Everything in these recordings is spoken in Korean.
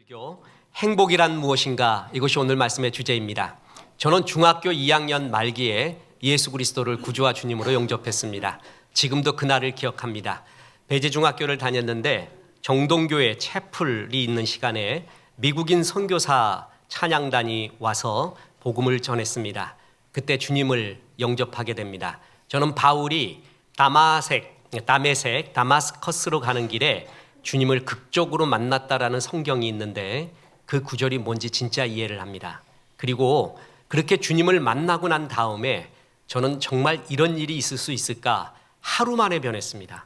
불교 행복이란 무엇인가? 이것이 오늘 말씀의 주제입니다. 저는 중학교 2학년 말기에 예수 그리스도를 구주와 주님으로 영접했습니다. 지금도 그날을 기억합니다. 배제중학교를 다녔는데 정동교회 채플이 있는 시간에 미국인 선교사 찬양단이 와서 복음을 전했습니다. 그때 주님을 영접하게 됩니다. 저는 바울이 다메섹,다마스커스로 가는 길에 주님을 극적으로 만났다라는 성경이 있는데 그 구절이 뭔지 진짜 이해를 합니다. 그리고 그렇게 주님을 만나고 난 다음에 저는 정말 이런 일이 있을 수 있을까? 하루 만에 변했습니다.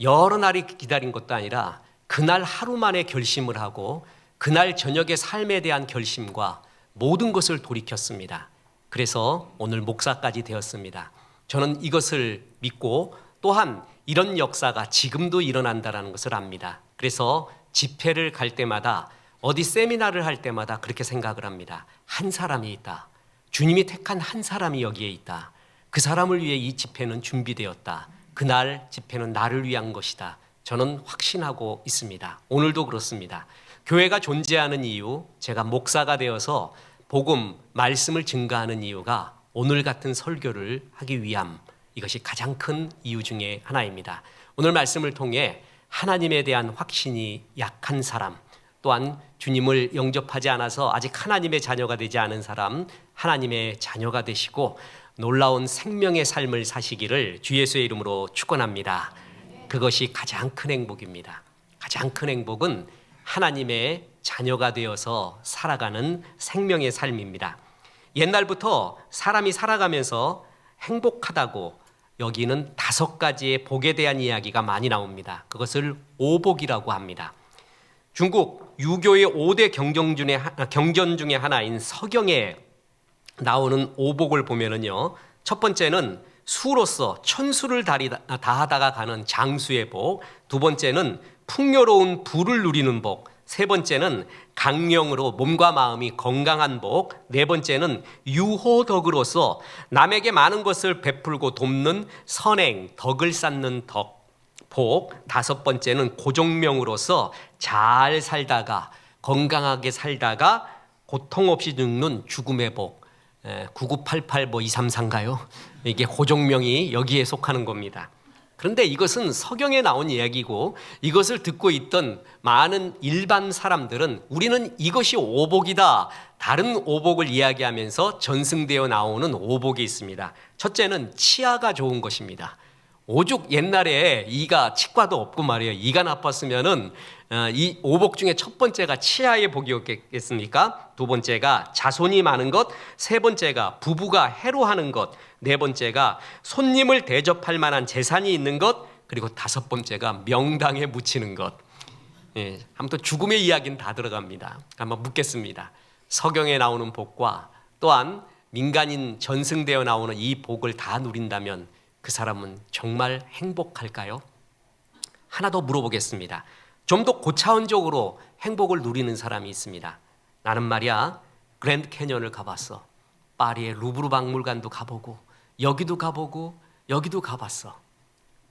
여러 날이 기다린 것도 아니라 그날 하루 만에 결심을 하고 그날 저녁의 삶에 대한 결심과 모든 것을 돌이켰습니다. 그래서 오늘 목사까지 되었습니다. 저는 이것을 믿고 또한 이런 역사가 지금도 일어난다는 것을 압니다. 그래서 집회를 갈 때마다 어디 세미나를 할 때마다 그렇게 생각을 합니다. 한 사람이 있다. 주님이 택한 한 사람이 여기에 있다. 그 사람을 위해 이 집회는 준비되었다. 그날 집회는 나를 위한 것이다. 저는 확신하고 있습니다. 오늘도 그렇습니다. 교회가 존재하는 이유, 제가 목사가 되어서 복음, 말씀을 증거하는 이유가 오늘 같은 설교를 하기 위함, 이것이 가장 큰 이유 중에 하나입니다. 오늘 말씀을 통해 하나님에 대한 확신이 약한 사람, 또한 주님을 영접하지 않아서 아직 하나님의 자녀가 되지 않은 사람, 하나님의 자녀가 되시고 놀라운 생명의 삶을 사시기를 주 예수의 이름으로 축원합니다. 그것이 가장 큰 행복입니다. 가장 큰 행복은 하나님의 자녀가 되어서 살아가는 생명의 삶입니다. 옛날부터 사람이 살아가면서 행복하다고 여기는 5가지의 복에 대한 이야기가 많이 나옵니다. 그것을 오복이라고 합니다. 중국 유교의 5대 경전 중에 하나인 서경에 나오는 오복을 보면은요, 첫 번째는 수로서 천수를 다하다가 가는 장수의 복, 두 번째는 풍요로운 부를 누리는 복, 세 번째는 강령으로 몸과 마음이 건강한 복, 네 번째는 유호덕으로서 남에게 많은 것을 베풀고 돕는 선행, 덕을 쌓는 복, 다섯 번째는 고종명으로서 잘 살다가 건강하게 살다가 고통 없이 죽는 죽음의 복, 9988 233가요? 이게 고종명이 여기에 속하는 겁니다. 그런데 이것은 서경에 나온 이야기고 이것을 듣고 있던 많은 일반 사람들은 우리는 이것이 오복이다, 다른 오복을 이야기하면서 전승되어 나오는 오복이 있습니다. 첫째는 치아가 좋은 것입니다. 오죽 옛날에 이가 치과도 없고 말이에요. 이가 나빴으면은 이 오복 중에 첫 번째가 치아의 복이었겠습니까? 두 번째가 자손이 많은 것, 세 번째가 부부가 해로하는 것, 네 번째가 손님을 대접할 만한 재산이 있는 것, 그리고 다섯 번째가 명당에 묻히는 것. 아무튼 죽음의 이야기는 다 들어갑니다. 한번 묻겠습니다. 서경에 나오는 복과 또한 민간인 전승되어 나오는 이 복을 다 누린다면 그 사람은 정말 행복할까요? 하나 더 물어보겠습니다. 좀 더 고차원적으로 행복을 누리는 사람이 있습니다. 나는 말이야 그랜드 캐년을 가봤어. 파리의 루브르 박물관도 가보고 여기도 가보고 여기도 가봤어.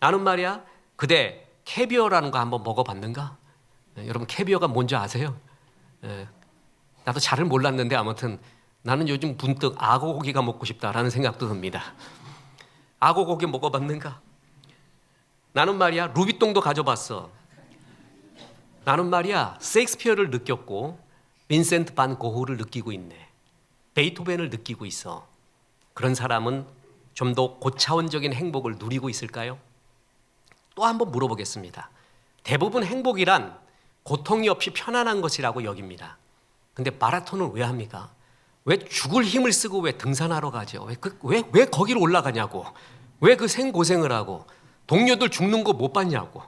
나는 말이야 그대 캐비어라는 거 한번 먹어봤는가? 여러분 캐비어가 뭔지 아세요? 나도 잘은 몰랐는데 아무튼 나는 요즘 문득 악어고기가 먹고 싶다라는 생각도 듭니다. 악어고기 먹어봤는가? 나는 말이야 루비똥도 가져봤어. 나는 말이야 셰익스피어를 느꼈고 빈센트 반 고흐를 느끼고 있네. 베이토벤을 느끼고 있어. 그런 사람은 좀 더 고차원적인 행복을 누리고 있을까요? 또 한번 물어보겠습니다. 대부분 행복이란 고통이 없이 편안한 것이라고 여깁니다. 근데 마라톤을 왜 합니까? 왜 죽을 힘을 쓰고 왜 등산하러 가죠? 왜 거기로 올라가냐고. 왜 그 생고생을 하고 동료들 죽는 거 못 봤냐고.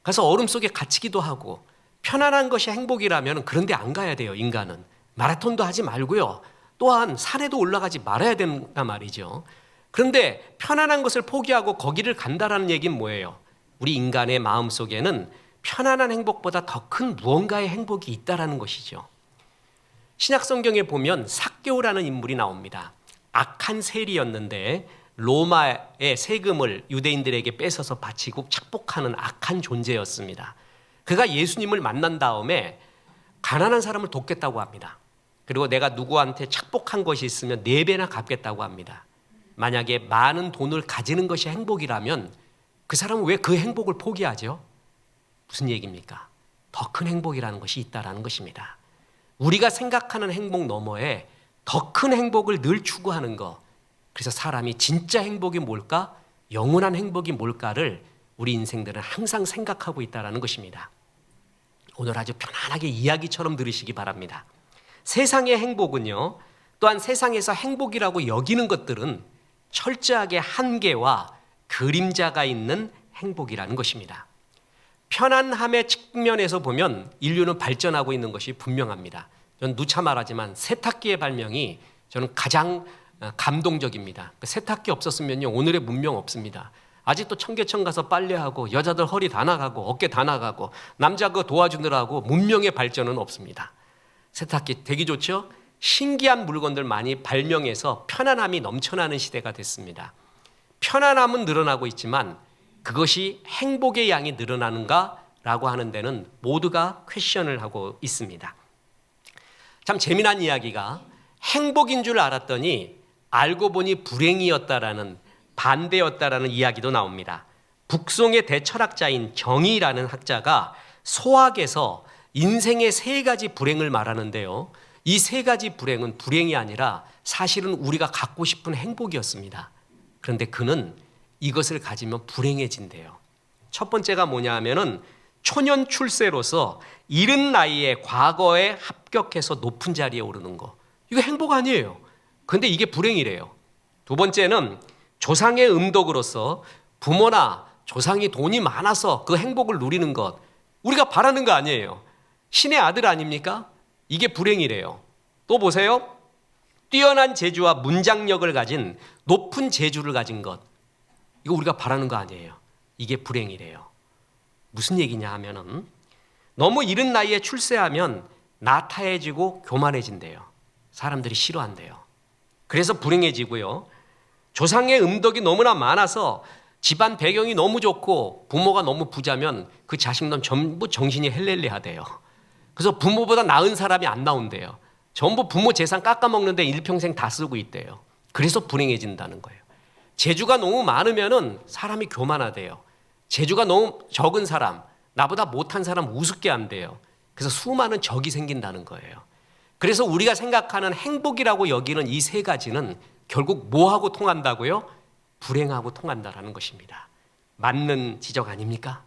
가서 얼음 속에 갇히기도 하고. 편안한 것이 행복이라면 그런 데 안 가야 돼요. 인간은. 마라톤도 하지 말고요. 또한 산에도 올라가지 말아야 된단 말이죠. 그런데 편안한 것을 포기하고 거기를 간다라는 얘기는 뭐예요? 우리 인간의 마음속에는 편안한 행복보다 더 큰 무언가의 행복이 있다라는 것이죠. 신약 성경에 보면 삭개오라는 인물이 나옵니다. 악한 세리였는데 로마의 세금을 유대인들에게 뺏어서 바치고 착복하는 악한 존재였습니다. 그가 예수님을 만난 다음에 가난한 사람을 돕겠다고 합니다. 그리고 내가 누구한테 착복한 것이 있으면 4배나 갚겠다고 합니다. 만약에 많은 돈을 가지는 것이 행복이라면 그 사람은 왜 그 행복을 포기하죠? 무슨 얘기입니까? 더 큰 행복이라는 것이 있다라는 것입니다. 우리가 생각하는 행복 너머에 더 큰 행복을 늘 추구하는 것. 그래서 사람이 진짜 행복이 뭘까? 영원한 행복이 뭘까를 우리 인생들은 항상 생각하고 있다는 것입니다. 오늘 아주 편안하게 이야기처럼 들으시기 바랍니다. 세상의 행복은요, 또한 세상에서 행복이라고 여기는 것들은 철저하게 한계와 그림자가 있는 행복이라는 것입니다. 편안함의 측면에서 보면 인류는 발전하고 있는 것이 분명합니다. 저는 누차 말하지만 세탁기의 발명이 저는 가장 감동적입니다. 세탁기 없었으면요, 오늘의 문명 없습니다. 아직도 청계천 가서 빨래하고 여자들 허리 다 나가고 어깨 다 나가고 남자 그거 도와주느라고 문명의 발전은 없습니다. 세탁기 되게 좋죠? 신기한 물건들 많이 발명해서 편안함이 넘쳐나는 시대가 됐습니다. 편안함은 늘어나고 있지만 그것이 행복의 양이 늘어나는가라고 하는 데는 모두가 퀘션을 하고 있습니다. 참 재미난 이야기가 행복인 줄 알았더니 알고 보니 불행이었다라는 반대였다라는 이야기도 나옵니다. 북송의 대철학자인 정의라는 학자가 소학에서 인생의 3가지 불행을 말하는데요. 이 3가지 불행은 불행이 아니라 사실은 우리가 갖고 싶은 행복이었습니다. 그런데 그는 이것을 가지면 불행해진대요. 첫 번째가 뭐냐 하면은 초년 출세로서 이른 나이에 과거에 합격해서 높은 자리에 오르는 거. 이거 행복 아니에요. 그런데 이게 불행이래요. 두 번째는 조상의 음덕으로서 부모나 조상이 돈이 많아서 그 행복을 누리는 것. 우리가 바라는 거 아니에요. 신의 아들 아닙니까? 이게 불행이래요. 또 보세요. 뛰어난 재주와 문장력을 가진 높은 재주를 가진 것. 이거 우리가 바라는 거 아니에요. 이게 불행이래요. 무슨 얘기냐 하면은 너무 이른 나이에 출세하면 나태해지고 교만해진대요. 사람들이 싫어한대요. 그래서 불행해지고요. 조상의 음덕이 너무나 많아서 집안 배경이 너무 좋고 부모가 너무 부자면 그 자식놈 전부 정신이 헬렐레하대요. 그래서 부모보다 나은 사람이 안 나온대요. 전부 부모 재산 깎아먹는데 일평생 다 쓰고 있대요. 그래서 불행해진다는 거예요. 재주가 너무 많으면은 사람이 교만하대요. 재주가 너무 적은 사람, 나보다 못한 사람 우습게 한대요. 그래서 수많은 적이 생긴다는 거예요. 그래서 우리가 생각하는 행복이라고 여기는 이 3가지는 결국 뭐하고 통한다고요? 불행하고 통한다라는 것입니다. 맞는 지적 아닙니까?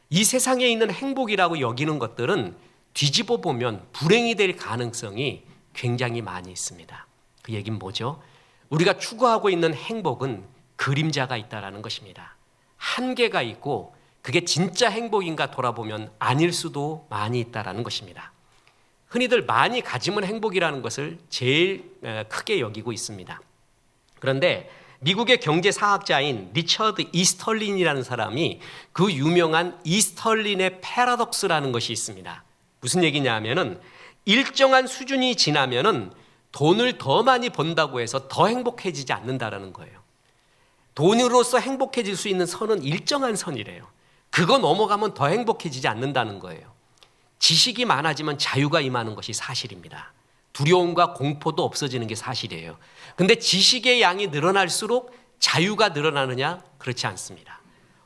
이 세상에 있는 행복이라고 여기는 것들은 뒤집어 보면 불행이 될 가능성이 굉장히 많이 있습니다. 그 얘기는 뭐죠? 우리가 추구하고 있는 행복은 그림자가 있다라는 것입니다. 한계가 있고 그게 진짜 행복인가 돌아보면 아닐 수도 많이 있다라는 것입니다. 흔히들 많이 가지면 행복이라는 것을 제일 크게 여기고 있습니다. 그런데 미국의 경제사학자인 리처드 이스털린이라는 사람이 그 유명한 이스털린의 패러독스라는 것이 있습니다. 무슨 얘기냐 하면은 일정한 수준이 지나면은 돈을 더 많이 번다고 해서 더 행복해지지 않는다라는 거예요. 돈으로서 행복해질 수 있는 선은 일정한 선이래요. 그거 넘어가면 더 행복해지지 않는다는 거예요. 지식이 많아지면 자유가 임하는 것이 사실입니다. 두려움과 공포도 없어지는 게 사실이에요. 근데 지식의 양이 늘어날수록 자유가 늘어나느냐? 그렇지 않습니다.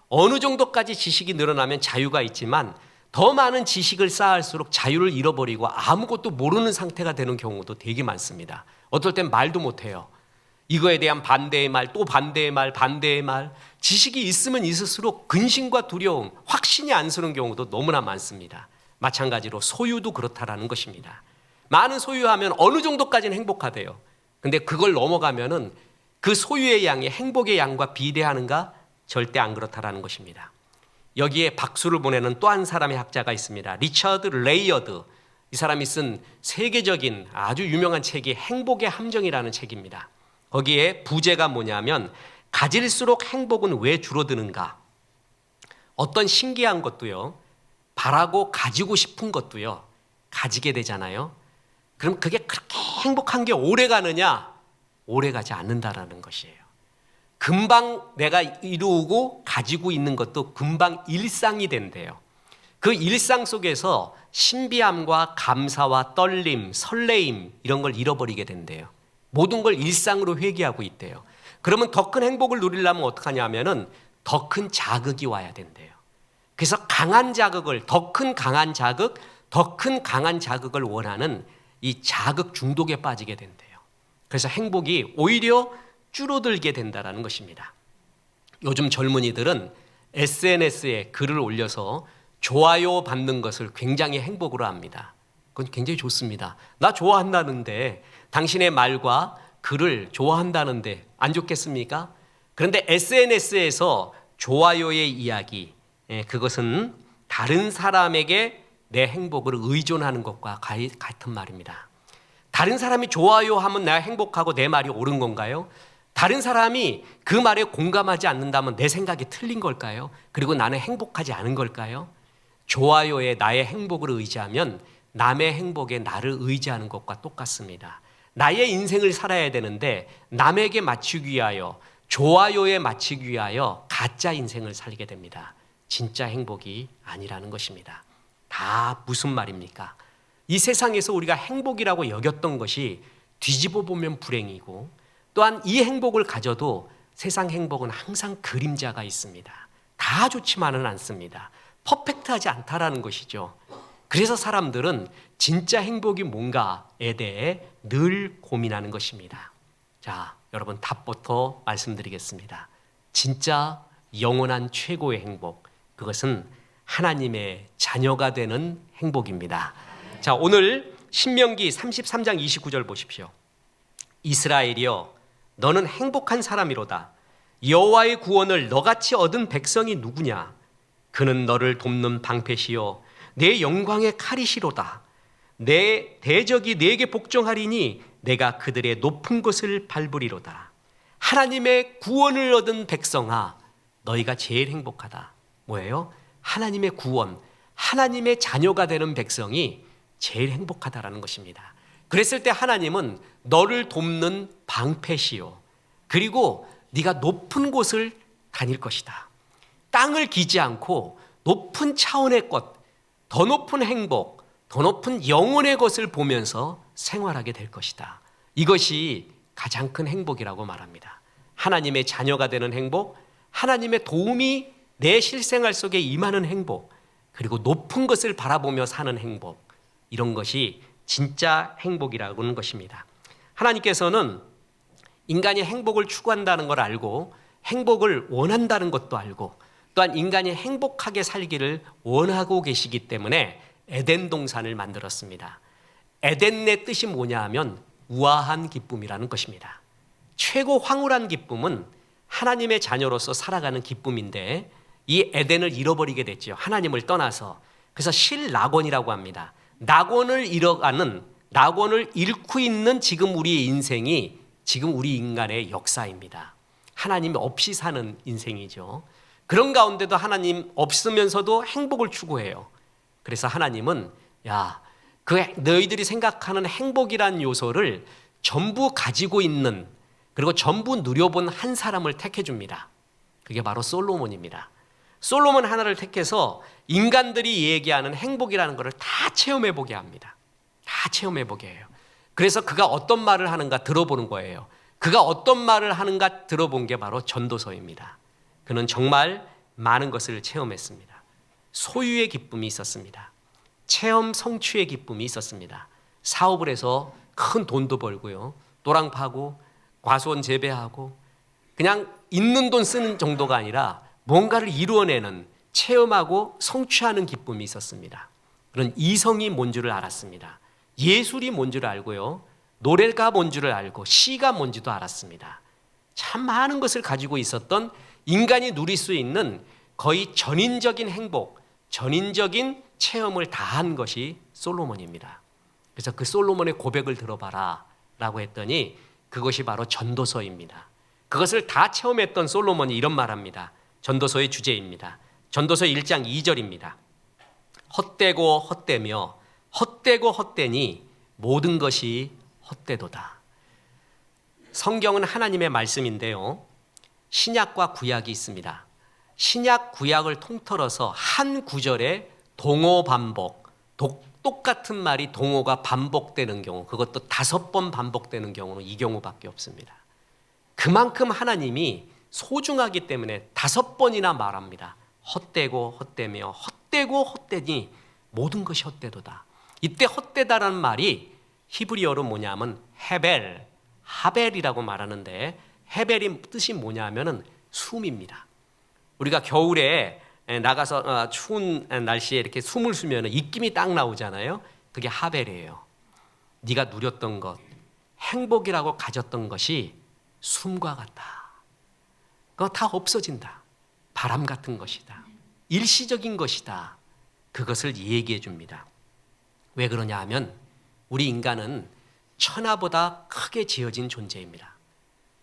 어느 정도까지 지식이 늘어나면 자유가 있지만 더 많은 지식을 쌓을수록 자유를 잃어버리고 아무것도 모르는 상태가 되는 경우도 되게 많습니다. 어떨 땐 말도 못해요. 이거에 대한 반대의 말, 또 반대의 말, 반대의 말. 지식이 있으면 있을수록 근심과 두려움, 확신이 안 서는 경우도 너무나 많습니다. 마찬가지로 소유도 그렇다라는 것입니다. 많은 소유하면 어느 정도까지는 행복하대요. 근데 그걸 넘어가면은 그 소유의 양이 행복의 양과 비례하는가? 절대 안 그렇다라는 것입니다. 여기에 박수를 보내는 또 한 사람의 학자가 있습니다. 리처드 레이어드. 이 사람이 쓴 세계적인 아주 유명한 책이 행복의 함정이라는 책입니다. 거기에 부제가 뭐냐면 가질수록 행복은 왜 줄어드는가? 어떤 신기한 것도요. 바라고 가지고 싶은 것도요. 가지게 되잖아요. 그럼 그게 그렇게 행복한 게 오래 가느냐? 오래 가지 않는다라는 것이에요. 금방 내가 이루고 가지고 있는 것도 금방 일상이 된대요. 그 일상 속에서 신비함과 감사와 떨림, 설레임 이런 걸 잃어버리게 된대요. 모든 걸 일상으로 회귀하고 있대요. 그러면 더 큰 행복을 누리려면 어떡하냐면은 더 큰 자극이 와야 된대요. 그래서 강한 자극을, 더 큰 강한 자극, 더 큰 강한 자극을 원하는 이 자극 중독에 빠지게 된대요. 그래서 행복이 오히려 줄어들게 된다는 것입니다. 요즘 젊은이들은 SNS에 글을 올려서 좋아요 받는 것을 굉장히 행복으로 합니다. 그건 굉장히 좋습니다. 나 좋아한다는데, 당신의 말과 글을 좋아한다는데 안 좋겠습니까? 그런데 SNS에서 좋아요의 이야기, 그것은 다른 사람에게 내 행복을 의존하는 것과 같은 말입니다. 다른 사람이 좋아요 하면 내가 행복하고 내 말이 옳은 건가요? 다른 사람이 그 말에 공감하지 않는다면 내 생각이 틀린 걸까요? 그리고 나는 행복하지 않은 걸까요? 좋아요에 나의 행복을 의지하면 남의 행복에 나를 의지하는 것과 똑같습니다. 나의 인생을 살아야 되는데 남에게 맞추기 위하여, 좋아요에 맞추기 위하여 가짜 인생을 살게 됩니다. 진짜 행복이 아니라는 것입니다. 다 무슨 말입니까? 이 세상에서 우리가 행복이라고 여겼던 것이 뒤집어 보면 불행이고, 또한 이 행복을 가져도 세상 행복은 항상 그림자가 있습니다. 다 좋지만은 않습니다. 퍼펙트하지 않다라는 것이죠. 그래서 사람들은 진짜 행복이 뭔가에 대해 늘 고민하는 것입니다. 자, 여러분 답부터 말씀드리겠습니다. 진짜 영원한 최고의 행복, 그것은 하나님의 자녀가 되는 행복입니다. 자, 오늘 신명기 33장 29절 보십시오. 이스라엘이여, 너는 행복한 사람이로다. 여호와의 구원을 너같이 얻은 백성이 누구냐? 그는 너를 돕는 방패시요 내 영광의 칼이시로다. 내 대적이 네게 복종하리니 내가 그들의 높은 곳을 밟으리로다. 하나님의 구원을 얻은 백성아, 너희가 제일 행복하다. 뭐예요? 하나님의 구원, 하나님의 자녀가 되는 백성이 제일 행복하다라는 것입니다. 그랬을 때 하나님은 너를 돕는 방패시요, 그리고 네가 높은 곳을 다닐 것이다. 땅을 기지 않고 높은 차원의 것, 더 높은 행복, 더 높은 영혼의 것을 보면서 생활하게 될 것이다. 이것이 가장 큰 행복이라고 말합니다. 하나님의 자녀가 되는 행복, 하나님의 도움이 내 실생활 속에 임하는 행복, 그리고 높은 것을 바라보며 사는 행복, 이런 것이 진짜 행복이라고 하는 것입니다. 하나님께서는 인간이 행복을 추구한다는 걸 알고 행복을 원한다는 것도 알고, 또한 인간이 행복하게 살기를 원하고 계시기 때문에 에덴 동산을 만들었습니다. 에덴의 뜻이 뭐냐 하면 우아한 기쁨이라는 것입니다. 최고 황홀한 기쁨은 하나님의 자녀로서 살아가는 기쁨인데, 이 에덴을 잃어버리게 됐죠. 하나님을 떠나서. 그래서 실낙원이라고 합니다. 낙원을 잃어가는, 낙원을 잃고 있는 지금 우리의 인생이 지금 우리 인간의 역사입니다. 하나님 없이 사는 인생이죠. 그런 가운데도 하나님 없으면서도 행복을 추구해요. 그래서 하나님은 너희들이 생각하는 행복이란 요소를 전부 가지고 있는, 그리고 전부 누려본 한 사람을 택해 줍니다. 그게 바로 솔로몬입니다. 솔로몬 하나를 택해서 인간들이 얘기하는 행복이라는 것을 다 체험해 보게 합니다. 다 체험해 보게 해요. 그래서 그가 어떤 말을 하는가 들어보는 거예요. 그가 어떤 말을 하는가 들어본 게 바로 전도서입니다. 그는 정말 많은 것을 체험했습니다. 소유의 기쁨이 있었습니다. 체험 성취의 기쁨이 있었습니다. 사업을 해서 큰 돈도 벌고요, 또랑 파고 과수원 재배하고, 그냥 있는 돈 쓰는 정도가 아니라 뭔가를 이루어내는, 체험하고 성취하는 기쁨이 있었습니다. 그런 이성이 뭔 줄을 알았습니다. 예술이 뭔 줄을 알고요, 노래가 뭔 줄을 알고, 시가 뭔지도 알았습니다. 참 많은 것을 가지고 있었던, 인간이 누릴 수 있는 거의 전인적인 행복, 전인적인 체험을 다한 것이 솔로몬입니다. 그래서 그 솔로몬의 고백을 들어봐라 라고 했더니 그것이 바로 전도서입니다. 그것을 다 체험했던 솔로몬이 이런 말합니다. 전도서의 주제입니다. 전도서 1장 2절입니다. 헛되고 헛되며 헛되고 헛되니 모든 것이 헛되도다. 성경은 하나님의 말씀인데요, 신약과 구약이 있습니다. 신약 구약을 통틀어서 한 구절에 동어 반복, 똑같은 말이 동어가 반복되는 경우, 그것도 5번 반복되는 경우는 이 경우밖에 없습니다. 그만큼 하나님이 소중하기 때문에 5번이나 말합니다. 헛되고 헛되며 헛되고 헛되니 모든 것이 헛되도다. 이때 헛되다라는 말이 히브리어로 뭐냐면 헤벨, 하벨이라고 말하는데, 헤벨이 뜻이 뭐냐면은 숨입니다. 우리가 겨울에 나가서 추운 날씨에 이렇게 숨을 쉬면 입김이 딱 나오잖아요. 그게 하벨이에요. 네가 누렸던 것, 행복이라고 가졌던 것이 숨과 같다. 그거 다 없어진다. 바람 같은 것이다. 일시적인 것이다. 그것을 얘기해 줍니다. 왜 그러냐 하면 우리 인간은 천하보다 크게 지어진 존재입니다.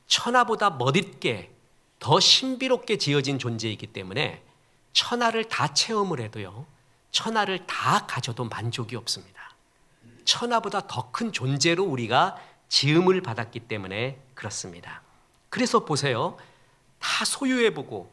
천하보다 멋있게 더 신비롭게 지어진 존재이기 때문에 천하를 다 체험을 해도요, 천하를 다 가져도 만족이 없습니다. 천하보다 더 큰 존재로 우리가 지음을 받았기 때문에 그렇습니다. 그래서 보세요. 다 소유해보고,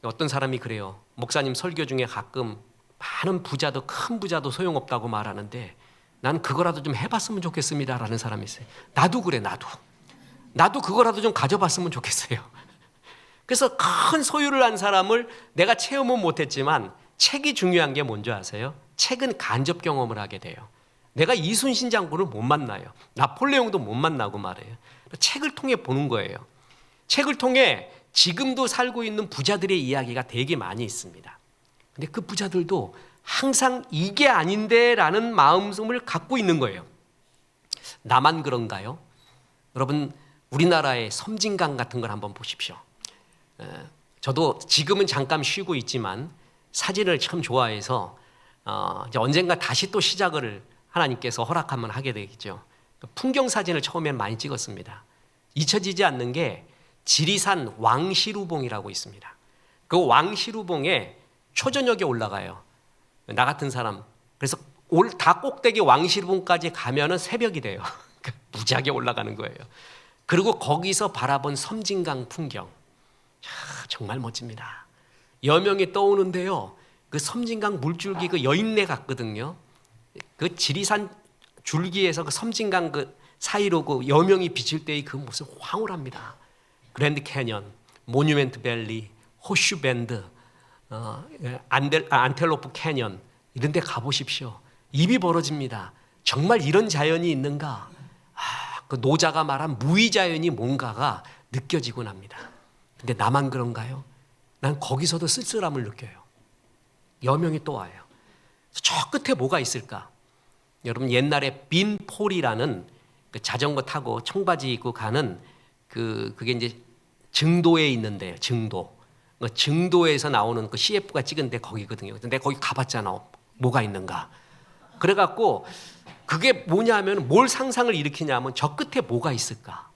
어떤 사람이 그래요. 목사님 설교 중에 가끔 많은 부자도, 큰 부자도 소용없다고 말하는데 나는 그거라도 좀 해봤으면 좋겠습니다 라는 사람이 있어요. 나도 그래. 나도 그거라도 좀 가져봤으면 좋겠어요. 그래서 큰 소유를 한 사람을 내가 체험은 못했지만 책이 중요한 게 뭔지 아세요? 책은 간접 경험을 하게 돼요. 내가 이순신 장군을 못 만나요. 나폴레옹도 못 만나고 말해요. 책을 통해 보는 거예요. 책을 통해 지금도 살고 있는 부자들의 이야기가 되게 많이 있습니다. 근데 그 부자들도 항상 이게 아닌데 라는 마음을 갖고 있는 거예요. 나만 그런가요? 여러분, 우리나라의 섬진강 같은 걸 한번 보십시오. 저도 지금은 잠깐 쉬고 있지만 사진을 참 좋아해서 이제 언젠가 다시 또 시작을 하나님께서 허락하면 하게 되겠죠. 풍경 사진을 처음엔 많이 찍었습니다. 잊혀지지 않는 게 지리산 왕시루봉이라고 있습니다. 그 왕시루봉에 초저녁에 올라가요. 나 같은 사람. 그래서 다 꼭대기 왕시루봉까지 가면은 새벽이 돼요. 무지하게 올라가는 거예요. 그리고 거기서 바라본 섬진강 풍경. 정말 멋집니다. 여명이 떠오는데요. 그 섬진강 물줄기 그 여인네 같거든요. 그 지리산 줄기에서 그 섬진강 그 사이로 그 여명이 비칠 때의 그 모습 황홀합니다. 그랜드 캐년, 모뉴멘트 밸리, 호슈 밴드, 안텔로프 캐년 이런 데 가보십시오. 입이 벌어집니다. 정말 이런 자연이 있는가? 그 노자가 말한 무의자연이 뭔가가 느껴지곤 합니다. 근데 나만 그런가요? 난 거기서도 쓸쓸함을 느껴요. 여명이 또 와요. 저 끝에 뭐가 있을까? 여러분, 옛날에 빈폴이라는 그 자전거 타고 청바지 입고 가는 그게 이제 증도에 있는데요. 증도에서 나오는 그 CF가 찍은데 거기거든요. 근데 거기 가봤잖아. 뭐가 있는가? 그래갖고 그게 뭐냐면 뭘 상상을 일으키냐면 저 끝에 뭐가 있을까?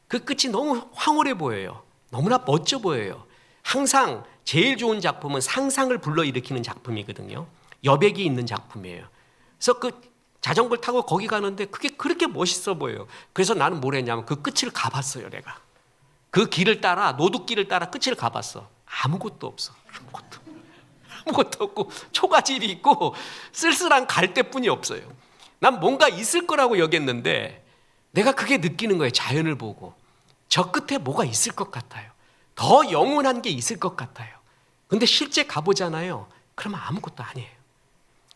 그 끝이 너무 황홀해 보여요. 너무나 멋져 보여요. 항상 제일 좋은 작품은 상상을 불러일으키는 작품이거든요. 여백이 있는 작품이에요. 그래서 그 자전거를 타고 거기 가는데 그게 그렇게 멋있어 보여요. 그래서 나는 뭘 했냐면 그 끝을 가봤어요. 내가 그 길을 따라, 노두길을 따라 끝을 가봤어. 아무것도 없어. 아무것도 없고 초가집이 있고 쓸쓸한 갈대뿐이 없어요. 난 뭔가 있을 거라고 여겼는데 내가 그게 느끼는 거예요. 자연을 보고 저 끝에 뭐가 있을 것 같아요. 더 영원한 게 있을 것 같아요. 근데 실제 가보잖아요. 그러면 아무것도 아니에요.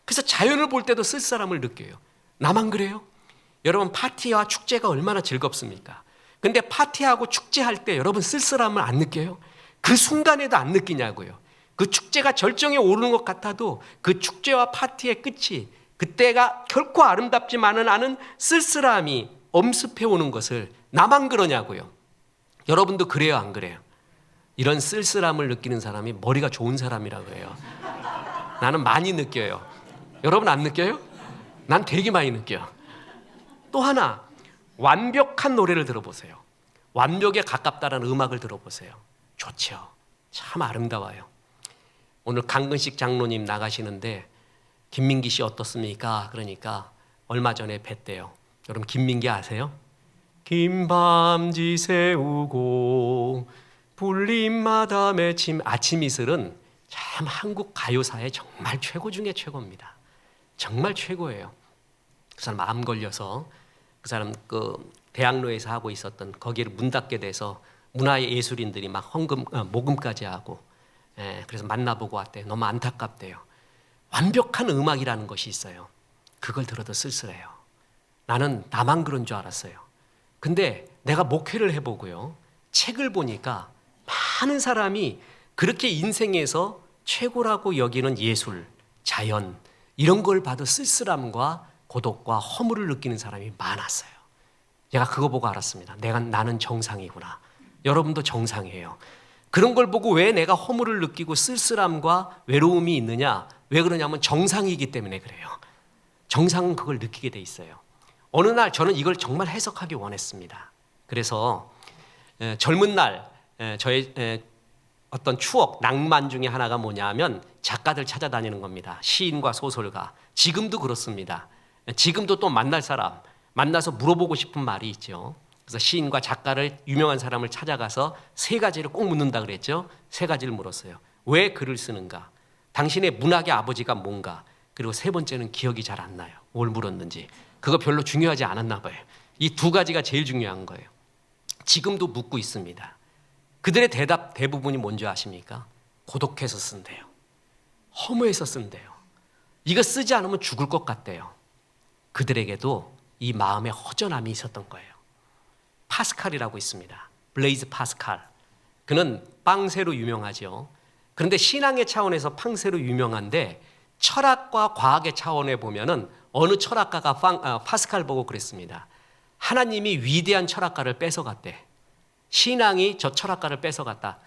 그래서 자연을 볼 때도 쓸쓸함을 느껴요. 나만 그래요? 여러분, 파티와 축제가 얼마나 즐겁습니까? 근데 파티하고 축제할 때 여러분 쓸쓸함을 안 느껴요? 그 순간에도 안 느끼냐고요. 그 축제가 절정에 오르는 것 같아도 그 축제와 파티의 끝이 그때가 결코 아름답지만은 않은 쓸쓸함이 엄습해 오는 것을 나만 그러냐고요. 여러분도 그래요, 안 그래요? 이런 쓸쓸함을 느끼는 사람이 머리가 좋은 사람이라고 해요. 나는 많이 느껴요. 여러분 안 느껴요? 난 되게 많이 느껴요. 또 하나, 완벽한 노래를 들어보세요. 완벽에 가깝다는 음악을 들어보세요. 좋죠. 참 아름다워요. 오늘 강근식 장로님 나가시는데 김민기 씨 어떻습니까? 그러니까 얼마 전에 뵀대요. 여러분 김민기 아세요? 긴 밤지 새우고 불림마다 맺힌 아침 이슬은 참 한국 가요사의 정말 최고 중에 최고입니다. 정말 최고예요. 그 사람 암 걸려서 그 사람 그 대학로에서 하고 있었던 거기를 문 닫게 돼서 문화예술인들이 막 모금까지 하고, 그래서 만나보고 왔대요. 너무 안타깝대요. 완벽한 음악이라는 것이 있어요. 그걸 들어도 쓸쓸해요. 나는 나만 그런 줄 알았어요. 근데 내가 목회를 해보고요, 책을 보니까 많은 사람이 그렇게 인생에서 최고라고 여기는 예술, 자연 이런 걸 봐도 쓸쓸함과 고독과 허물을 느끼는 사람이 많았어요. 제가 그거 보고 알았습니다. 나는 정상이구나. 여러분도 정상이에요. 그런 걸 보고 왜 내가 허물을 느끼고 쓸쓸함과 외로움이 있느냐? 왜 그러냐면 정상이기 때문에 그래요. 정상은 그걸 느끼게 돼 있어요. 어느 날 저는 이걸 정말 해석하기 원했습니다. 그래서 젊은 날 저의 어떤 추억, 낭만 중에 하나가 뭐냐면 작가들 찾아다니는 겁니다. 시인과 소설가. 지금도 그렇습니다. 지금도 또 만날 사람, 만나서 물어보고 싶은 말이 있죠. 그래서 시인과 작가를, 유명한 사람을 찾아가서 세 가지를 꼭 묻는다 그랬죠. 세 가지를 물었어요. 왜 글을 쓰는가? 당신의 문학의 아버지가 뭔가? 그리고 세 번째는 기억이 잘 안 나요. 뭘 물었는지. 그거 별로 중요하지 않았나 봐요. 이 두 가지가 제일 중요한 거예요. 지금도 묻고 있습니다. 그들의 대답 대부분이 뭔지 아십니까? 고독해서 쓴대요. 허무해서 쓴대요. 이거 쓰지 않으면 죽을 것 같대요. 그들에게도 이 마음의 허전함이 있었던 거예요. 파스칼이라고 있습니다. 블레이즈 파스칼. 그는 빵새로 유명하죠. 그런데 신앙의 차원에서 빵새로 유명한데 철학과 과학의 차원에 보면은 어느 철학가가 파스칼 보고 그랬습니다. 하나님이 위대한 철학가를 뺏어갔대. 신앙이 저 철학가를 뺏어갔다.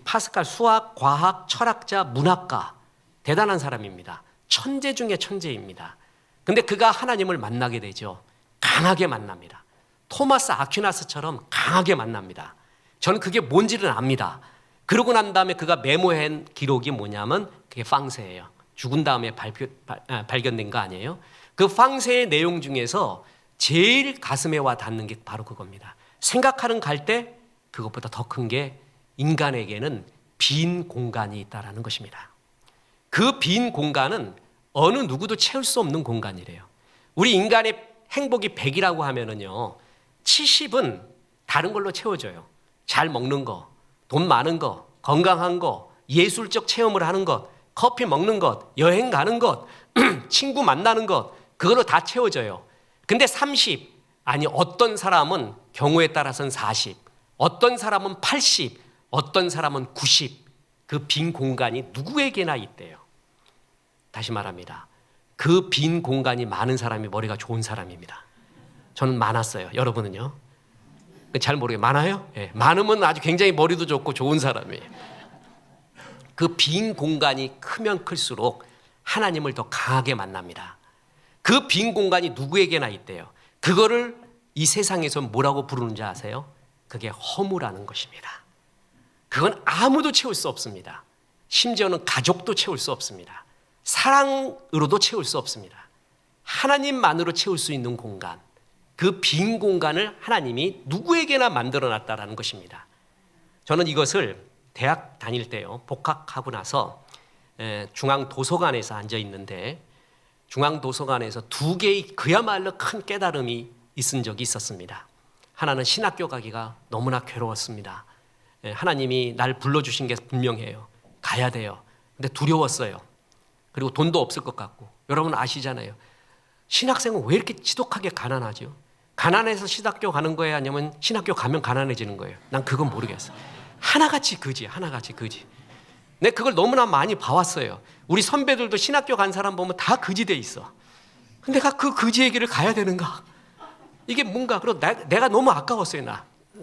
파스칼 수학, 과학, 철학자, 문학가. 대단한 사람입니다. 천재 중에 천재입니다. 근데 그가 하나님을 만나게 되죠. 강하게 만납니다. 토마스 아퀴나스처럼 강하게 만납니다. 저는 그게 뭔지는 압니다. 그러고 난 다음에 그가 메모한 기록이 뭐냐면 그게 빵새예요. 죽은 다음에 발견된 거 아니에요? 그 빵새의 내용 중에서 제일 가슴에 와 닿는 게 바로 그겁니다. 생각하는 갈대 그것보다 더 큰 게 인간에게는 빈 공간이 있다라는 것입니다. 그 빈 공간은 어느 누구도 채울 수 없는 공간이래요. 우리 인간의 행복이 100이라고 하면은요, 70은 다른 걸로 채워져요. 잘 먹는 거, 돈 많은 거, 건강한 거, 예술적 체험을 하는 것, 커피 먹는 것, 여행 가는 것, 친구 만나는 것, 그걸로 다 채워져요. 근데 30, 아니 어떤 사람은 경우에 따라서는 40, 어떤 사람은 80, 어떤 사람은 90, 그 빈 공간이 누구에게나 있대요. 다시 말합니다. 그 빈 공간이 많은 사람이 머리가 좋은 사람입니다. 저는 많았어요. 여러분은요? 잘 모르겠어요. 많아요? 네. 많으면 아주 굉장히 머리도 좋고 좋은 사람이에요. 그 빈 공간이 크면 클수록 하나님을 더 강하게 만납니다. 그 빈 공간이 누구에게나 있대요. 그거를 이 세상에서 뭐라고 부르는지 아세요? 그게 허무라는 것입니다. 그건 아무도 채울 수 없습니다. 심지어는 가족도 채울 수 없습니다. 사랑으로도 채울 수 없습니다. 하나님만으로 채울 수 있는 공간, 그 빈 공간을 하나님이 누구에게나 만들어놨다라는 것입니다. 저는 이것을 대학 다닐 때요, 복학하고 나서 중앙도서관에서 앉아 있는데 중앙도서관에서 두 개의 그야말로 큰 깨달음이 있은 적이 있었습니다. 하나는 신학교 가기가 너무나 괴로웠습니다. 하나님이 날 불러주신 게 분명해요. 가야 돼요. 근데 두려웠어요. 그리고 돈도 없을 것 같고. 여러분 아시잖아요. 신학생은 왜 이렇게 지독하게 가난하죠? 가난해서 신학교 가는 거예요? 아니면 신학교 가면 가난해지는 거예요? 난 그건 모르겠어. 하나같이 그지. 내 그걸 너무나 많이 봐왔어요. 우리 선배들도 신학교 간 사람 보면 다 그지 돼 있어. 근데 내가 그 그지의 길을 가야 되는가? 이게 뭔가, 그리고 내가 너무 아까웠어요.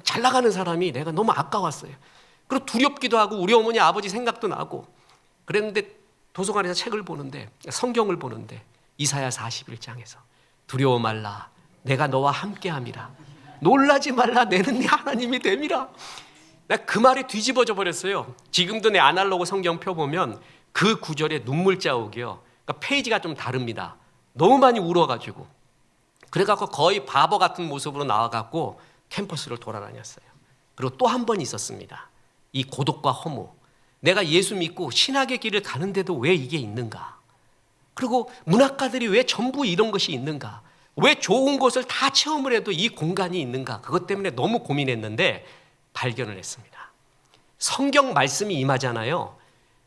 잘 나가는 사람이 내가 너무 아까웠어요. 그리고 두렵기도 하고 우리 어머니 아버지 생각도 나고 그랬는데 도서관에서 책을 보는데, 성경을 보는데 이사야 41장에서 두려워 말라 내가 너와 함께함이라 놀라지 말라 내는 네 하나님이 됨이라. 내가 그 말이 뒤집어져 버렸어요. 지금도 내 아날로그 성경 펴보면 그 구절에 눈물 자국이요. 그러니까 페이지가 좀 다릅니다. 너무 많이 울어가지고. 그래갖고 거의 바보 같은 모습으로 나와갖고 캠퍼스를 돌아다녔어요. 그리고 또 한 번 있었습니다. 이 고독과 허무. 내가 예수 믿고 신학의 길을 가는데도 왜 이게 있는가? 그리고 문학가들이 왜 전부 이런 것이 있는가? 왜 좋은 것을 다 체험을 해도 이 공간이 있는가? 그것 때문에 너무 고민했는데 발견을 했습니다. 성경 말씀이 임하잖아요.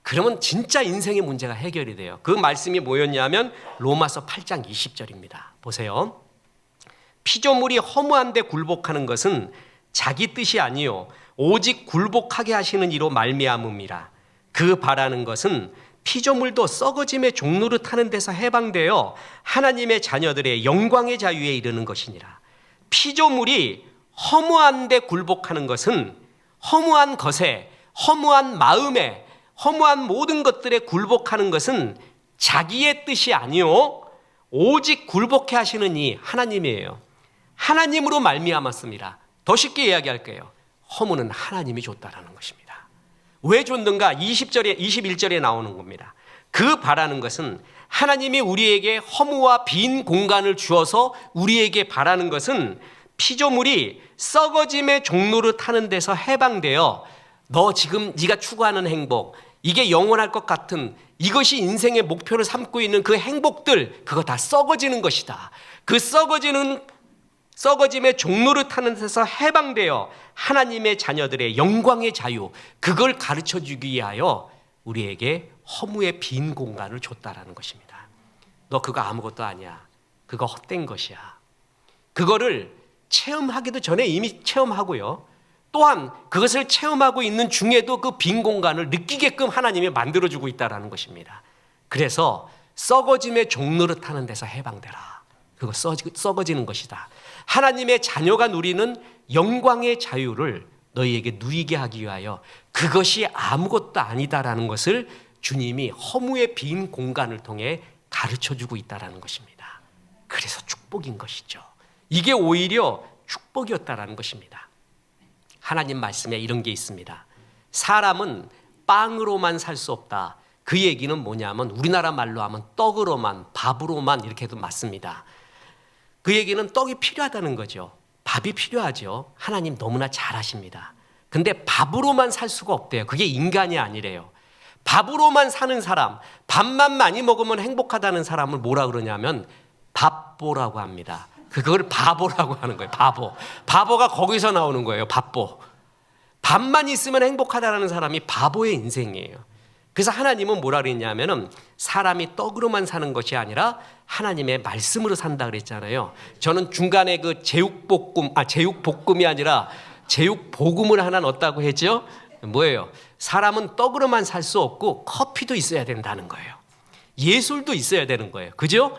그러면 진짜 인생의 문제가 해결이 돼요. 그 말씀이 뭐였냐면 로마서 8장 20절입니다. 보세요. 피조물이 허무한데 굴복하는 것은 자기 뜻이 아니요 오직 굴복하게 하시는 이로 말미암음이라. 그 바라는 것은 피조물도 썩어짐의 종로를 타는 데서 해방되어 하나님의 자녀들의 영광의 자유에 이르는 것이니라. 피조물이 허무한데 굴복하는 것은 허무한 것에, 허무한 마음에, 허무한 모든 것들에 굴복하는 것은 자기의 뜻이 아니요 오직 굴복해 하시는 이 하나님이에요. 하나님으로 말미암았습니다. 더 쉽게 이야기할게요. 허무는 하나님이 줬다라는 것입니다. 왜 줬는가? 20절에 21절에 나오는 겁니다. 그 바라는 것은 하나님이 우리에게 허무와 빈 공간을 주어서 우리에게 바라는 것은 피조물이 썩어짐의 종로를 타는 데서 해방되어 너 지금 네가 추구하는 행복, 이게 영원할 것 같은 이것이 인생의 목표를 삼고 있는 그 행복들, 그거 다 썩어지는 것이다. 그 썩어짐의 종로를 타는 데서 해방되어 하나님의 자녀들의 영광의 자유, 그걸 가르쳐주기 위하여 우리에게 허무의 빈 공간을 줬다라는 것입니다. 너 그거 아무것도 아니야. 그거 헛된 것이야. 그거를 체험하기도 전에 이미 체험하고요. 또한 그것을 체험하고 있는 중에도 그 빈 공간을 느끼게끔 하나님이 만들어주고 있다는 것입니다. 그래서 썩어짐의 종로를 타는 데서 해방되라. 그거 썩어지는 것이다. 하나님의 자녀가 누리는 영광의 자유를 너희에게 누리게 하기 위하여 그것이 아무것도 아니다라는 것을 주님이 허무의 빈 공간을 통해 가르쳐주고 있다는 것입니다. 그래서 축복인 것이죠. 이게 오히려 축복이었다라는 것입니다. 하나님 말씀에 이런 게 있습니다. 사람은 빵으로만 살 수 없다. 그 얘기는 뭐냐면 우리나라 말로 하면 떡으로만, 밥으로만 이렇게 해도 맞습니다. 그 얘기는 떡이 필요하다는 거죠. 밥이 필요하죠. 하나님 너무나 잘 아십니다. 근데 밥으로만 살 수가 없대요. 그게 인간이 아니래요. 밥으로만 사는 사람, 밥만 많이 먹으면 행복하다는 사람을 뭐라 그러냐면 밥보라고 합니다. 그걸 바보라고 하는 거예요. 바보. 바보가 거기서 나오는 거예요. 밥보. 밥만 있으면 행복하다는 사람이 바보의 인생이에요. 그래서 하나님은 뭐라 그랬냐면은 사람이 떡으로만 사는 것이 아니라 하나님의 말씀으로 산다 그랬잖아요. 저는 중간에 그 제육볶음이 아니라 제육복음을 하나 넣었다고 했죠. 뭐예요? 사람은 떡으로만 살 수 없고 커피도 있어야 된다는 거예요. 예술도 있어야 되는 거예요. 그죠?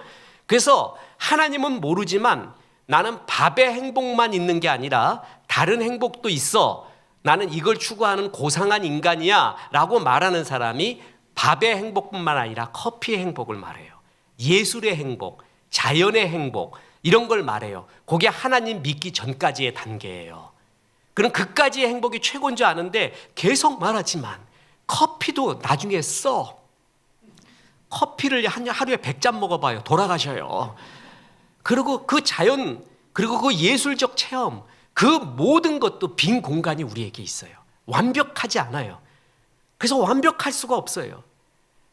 그래서 하나님은 모르지만 나는 밥의 행복만 있는 게 아니라 다른 행복도 있어. 나는 이걸 추구하는 고상한 인간이야 라고 말하는 사람이 밥의 행복뿐만 아니라 커피의 행복을 말해요. 예술의 행복, 자연의 행복 이런 걸 말해요. 그게 하나님 믿기 전까지의 단계예요. 그럼 그까지의 행복이 최고인 줄 아는데 계속 말하지만 커피도 나중에 써. 커피를 하루에 100잔 먹어봐요. 돌아가셔요. 그리고 그 자연, 그리고 그 예술적 체험, 그 모든 것도 빈 공간이 우리에게 있어요. 완벽하지 않아요. 그래서 완벽할 수가 없어요.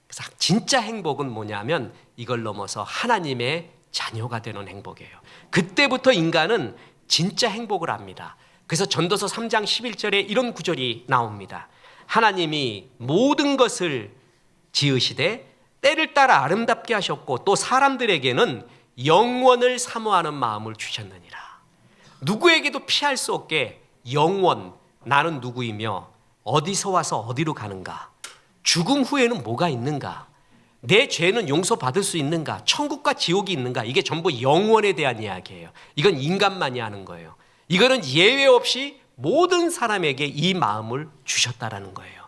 그래서 진짜 행복은 뭐냐면 이걸 넘어서 하나님의 자녀가 되는 행복이에요. 그때부터 인간은 진짜 행복을 압니다. 그래서 전도서 3장 11절에 이런 구절이 나옵니다. 하나님이 모든 것을 지으시되 때를 따라 아름답게 하셨고 또 사람들에게는 영원을 사모하는 마음을 주셨느니라. 누구에게도 피할 수 없게 영원, 나는 누구이며 어디서 와서 어디로 가는가? 죽음 후에는 뭐가 있는가? 내 죄는 용서받을 수 있는가? 천국과 지옥이 있는가? 이게 전부 영원에 대한 이야기예요. 이건 인간만이 하는 거예요. 이거는 예외 없이 모든 사람에게 이 마음을 주셨다라는 거예요.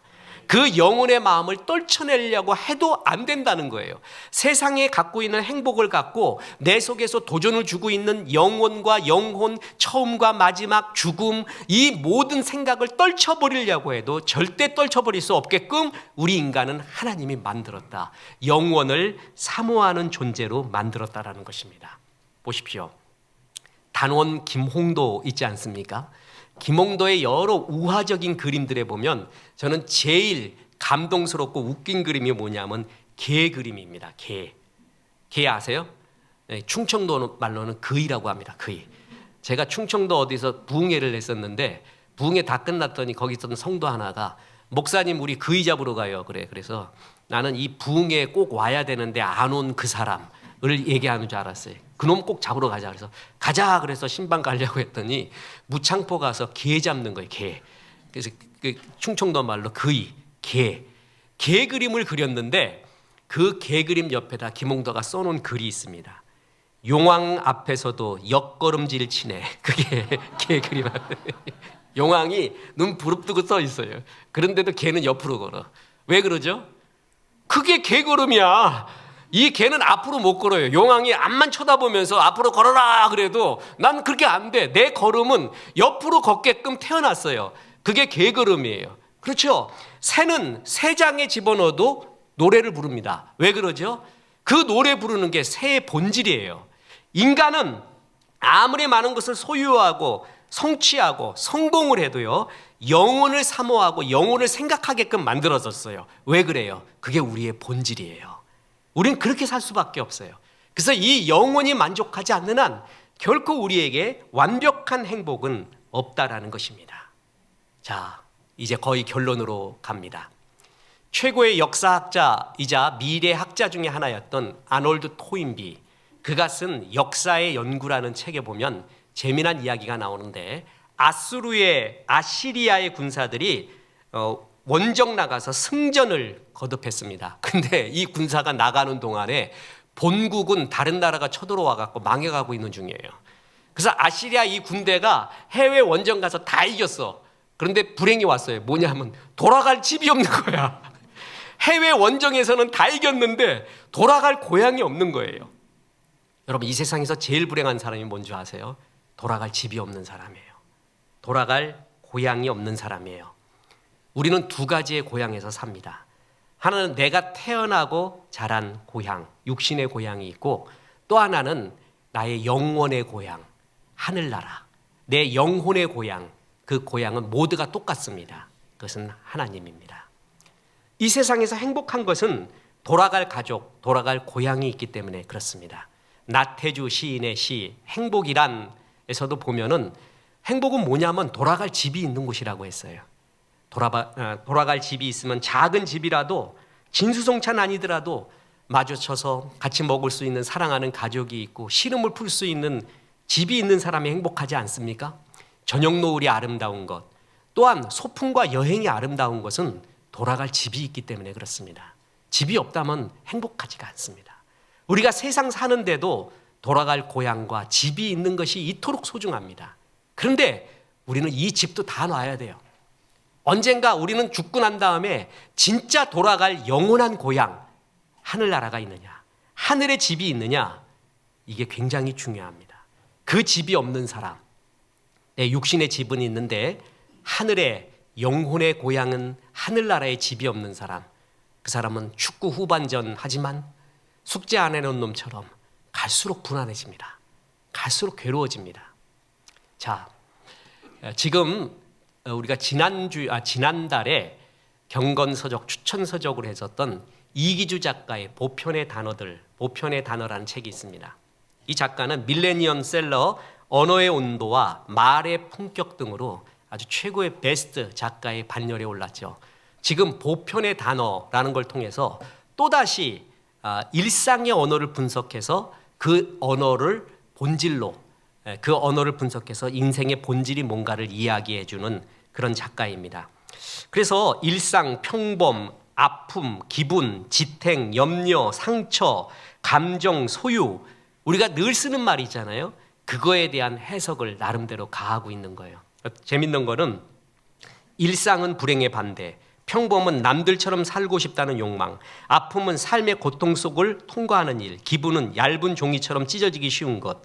그 영혼의 마음을 떨쳐내려고 해도 안 된다는 거예요. 세상에 갖고 있는 행복을 갖고 내 속에서 도전을 주고 있는 영혼과 영혼, 처음과 마지막, 죽음 이 모든 생각을 떨쳐버리려고 해도 절대 떨쳐버릴 수 없게끔 우리 인간은 하나님이 만들었다. 영혼을 사모하는 존재로 만들었다라는 것입니다. 보십시오. 단원 김홍도 있지 않습니까? 김홍도의 여러 우화적인 그림들에 보면 저는 제일 감동스럽고 웃긴 그림이 뭐냐면 개 그림입니다. 개 아세요? 네, 충청도 말로는 그이라고 합니다. 그이. 제가 충청도 어디서 부흥회를 했었는데 부흥회 다 끝났더니 거기 있던 성도 하나가 목사님 우리 그이 잡으러 가요. 그래서 나는 이 부흥회에 꼭 와야 되는데 안 온 그 사람을 얘기하는 줄 알았어요. 그놈 꼭 잡으러 가자. 그래서 가자. 그래서 신방 가려고 했더니 무창포 가서 개 잡는 거예요. 개. 그래서 그 충청도 말로 그이, 개 그림을 그렸는데 그 개 그림 옆에다 김홍도가 써놓은 글이 있습니다. 용왕 앞에서도 옆걸음질 치네. 그게 개 그림. 용왕이 눈 부릅뜨고 써 있어요. 그런데도 개는 옆으로 걸어. 왜 그러죠? 그게 개 걸음이야. 이 개는 앞으로 못 걸어요. 용왕이 앞만 쳐다보면서 앞으로 걸어라 그래도 난 그렇게 안 돼. 내 걸음은 옆으로 걷게끔 태어났어요. 그게 개 걸음이에요. 그렇죠? 새는 새 장에 집어넣어도 노래를 부릅니다. 왜 그러죠? 그 노래 부르는 게 새의 본질이에요. 인간은 아무리 많은 것을 소유하고 성취하고 성공을 해도요, 영혼을 사모하고 영혼을 생각하게끔 만들어졌어요. 왜 그래요? 그게 우리의 본질이에요. 우린 그렇게 살 수밖에 없어요. 그래서 이 영혼이 만족하지 않는 한 결코 우리에게 완벽한 행복은 없다라는 것입니다. 자, 이제 거의 결론으로 갑니다. 최고의 역사학자이자 미래학자 중에 하나였던 아놀드 토인비, 그가 쓴 역사의 연구라는 책에 보면 재미난 이야기가 나오는데 아시리아의 군사들이 원정 나가서 승전을 거듭했습니다. 근데 이 군사가 나가는 동안에 본국은 다른 나라가 쳐들어와 갖고 망해가고 있는 중이에요. 그래서 아시리아 이 군대가 해외 원정 가서 다 이겼어. 그런데 불행이 왔어요. 뭐냐면 돌아갈 집이 없는 거야. 해외 원정에서는 다 이겼는데 돌아갈 고향이 없는 거예요. 여러분, 이 세상에서 제일 불행한 사람이 뭔지 아세요? 돌아갈 집이 없는 사람이에요. 돌아갈 고향이 없는 사람이에요. 우리는 두 가지의 고향에서 삽니다. 하나는 내가 태어나고 자란 고향, 육신의 고향이 있고, 또 하나는 나의 영혼의 고향, 하늘나라. 내 영혼의 고향, 그 고향은 모두가 똑같습니다. 그것은 하나님입니다. 이 세상에서 행복한 것은 돌아갈 가족, 돌아갈 고향이 있기 때문에 그렇습니다. 나태주 시인의 시 행복이란에서도 보면은 행복은 뭐냐면 돌아갈 집이 있는 곳이라고 했어요. 돌아갈 집이 있으면 작은 집이라도 진수성찬 아니더라도 마주쳐서 같이 먹을 수 있는 사랑하는 가족이 있고 시름을 풀 수 있는 집이 있는 사람이 행복하지 않습니까? 저녁 노을이 아름다운 것, 또한 소풍과 여행이 아름다운 것은 돌아갈 집이 있기 때문에 그렇습니다. 집이 없다면 행복하지가 않습니다. 우리가 세상 사는데도 돌아갈 고향과 집이 있는 것이 이토록 소중합니다. 그런데 우리는 이 집도 다 놔야 돼요. 언젠가 우리는 죽고 난 다음에 진짜 돌아갈 영원한 고향, 하늘나라가 있느냐, 하늘의 집이 있느냐, 이게 굉장히 중요합니다. 그 집이 없는 사람, 내 육신의 집은 있는데 하늘의 영혼의 고향은 하늘나라의 집이 없는 사람, 그 사람은 축구 후반전 하지만 숙제 안 해놓은 놈처럼 갈수록 불안해집니다. 갈수록 괴로워집니다. 자, 지금 우리가 지난달에 경건서적 추천서적으로 했었던 이기주 작가의 보편의 단어라는 책이 있습니다. 이 작가는 밀레니엄셀러 언어의 온도와 말의 품격 등으로 아주 최고의 베스트 작가의 반열에 올랐죠. 지금 보편의 단어라는 걸 통해서 또다시 일상의 언어를 분석해서 그 언어를 본질로, 그 언어를 분석해서 인생의 본질이 뭔가를 이야기해주는 그런 작가입니다. 그래서 일상, 평범, 아픔, 기분, 지탱, 염려, 상처, 감정, 소유, 우리가 늘 쓰는 말이 있잖아요. 그거에 대한 해석을 나름대로 가하고 있는 거예요. 재밌는 거는 일상은 불행의 반대, 평범은 남들처럼 살고 싶다는 욕망, 아픔은 삶의 고통 속을 통과하는 일, 기분은 얇은 종이처럼 찢어지기 쉬운 것,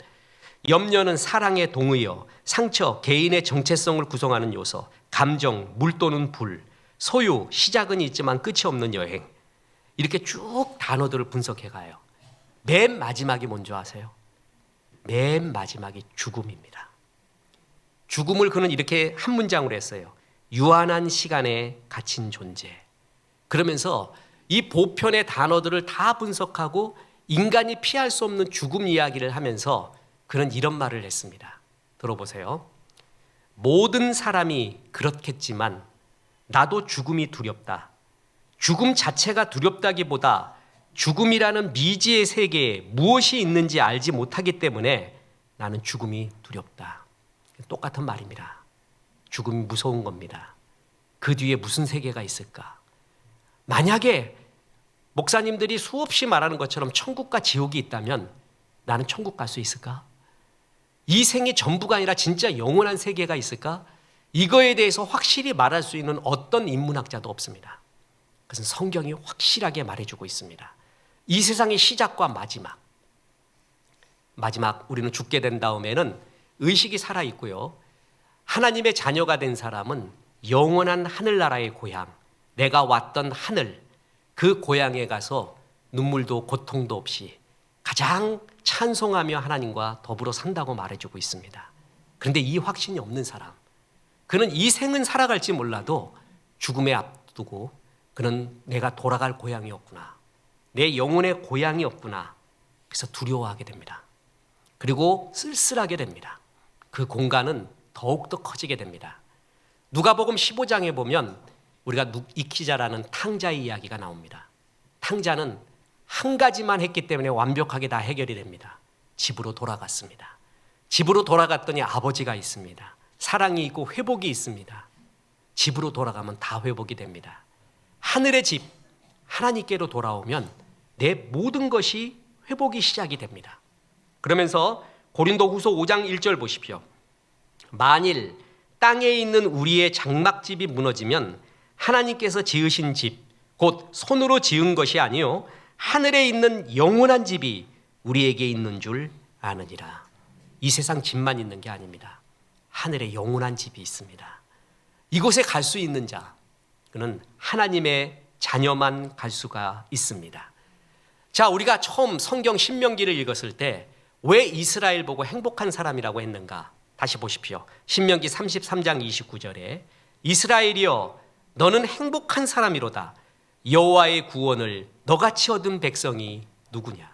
염려는 사랑의 동의어, 상처, 개인의 정체성을 구성하는 요소, 감정, 물 또는 불, 소유, 시작은 있지만 끝이 없는 여행, 이렇게 쭉 단어들을 분석해 가요. 맨 마지막이 뭔지 아세요? 맨 마지막이 죽음입니다. 죽음을 그는 이렇게 한 문장으로 했어요. 유한한 시간에 갇힌 존재. 그러면서 이 보편의 단어들을 다 분석하고 인간이 피할 수 없는 죽음 이야기를 하면서 그는 이런 말을 했습니다. 들어보세요. 모든 사람이 그렇겠지만 나도 죽음이 두렵다. 죽음 자체가 두렵다기보다 죽음이라는 미지의 세계에 무엇이 있는지 알지 못하기 때문에 나는 죽음이 두렵다. 똑같은 말입니다. 죽음이 무서운 겁니다. 그 뒤에 무슨 세계가 있을까? 만약에 목사님들이 수없이 말하는 것처럼 천국과 지옥이 있다면 나는 천국 갈 수 있을까? 이 생이 전부가 아니라 진짜 영원한 세계가 있을까? 이거에 대해서 확실히 말할 수 있는 어떤 인문학자도 없습니다. 그것은 성경이 확실하게 말해주고 있습니다. 이 세상의 시작과 마지막 우리는 죽게 된 다음에는 의식이 살아있고요. 하나님의 자녀가 된 사람은 영원한 하늘나라의 고향, 내가 왔던 하늘, 그 고향에 가서 눈물도 고통도 없이 가장 찬송하며 하나님과 더불어 산다고 말해주고 있습니다. 그런데 이 확신이 없는 사람, 그는 이 생은 살아갈지 몰라도 죽음에 앞두고 그는 내가 돌아갈 고향이 없구나, 내 영혼의 고향이 없구나, 그래서 두려워하게 됩니다. 그리고 쓸쓸하게 됩니다. 그 공간은 더욱더 커지게 됩니다. 누가복음 15장에 보면 우리가 익히 잘 아는 탕자의 이야기가 나옵니다. 탕자는 한 가지만 했기 때문에 완벽하게 다 해결이 됩니다. 집으로 돌아갔습니다. 집으로 돌아갔더니 아버지가 있습니다. 사랑이 있고 회복이 있습니다. 집으로 돌아가면 다 회복이 됩니다. 하늘의 집, 하나님께로 돌아오면 내 모든 것이 회복이 시작이 됩니다. 그러면서 고린도후서 5장 1절 보십시오. 만일 땅에 있는 우리의 장막집이 무너지면 하나님께서 지으신 집, 곧 손으로 지은 것이 아니요 하늘에 있는 영원한 집이 우리에게 있는 줄 아느니라. 이 세상 집만 있는 게 아닙니다. 하늘에 영원한 집이 있습니다. 이곳에 갈 수 있는 자, 그는 하나님의 자녀만 갈 수가 있습니다. 자, 우리가 처음 성경 신명기를 읽었을 때 왜 이스라엘 보고 행복한 사람이라고 했는가? 다시 보십시오. 신명기 33장 29절에 이스라엘이여 너는 행복한 사람이로다. 여호와의 구원을 너같이 얻은 백성이 누구냐?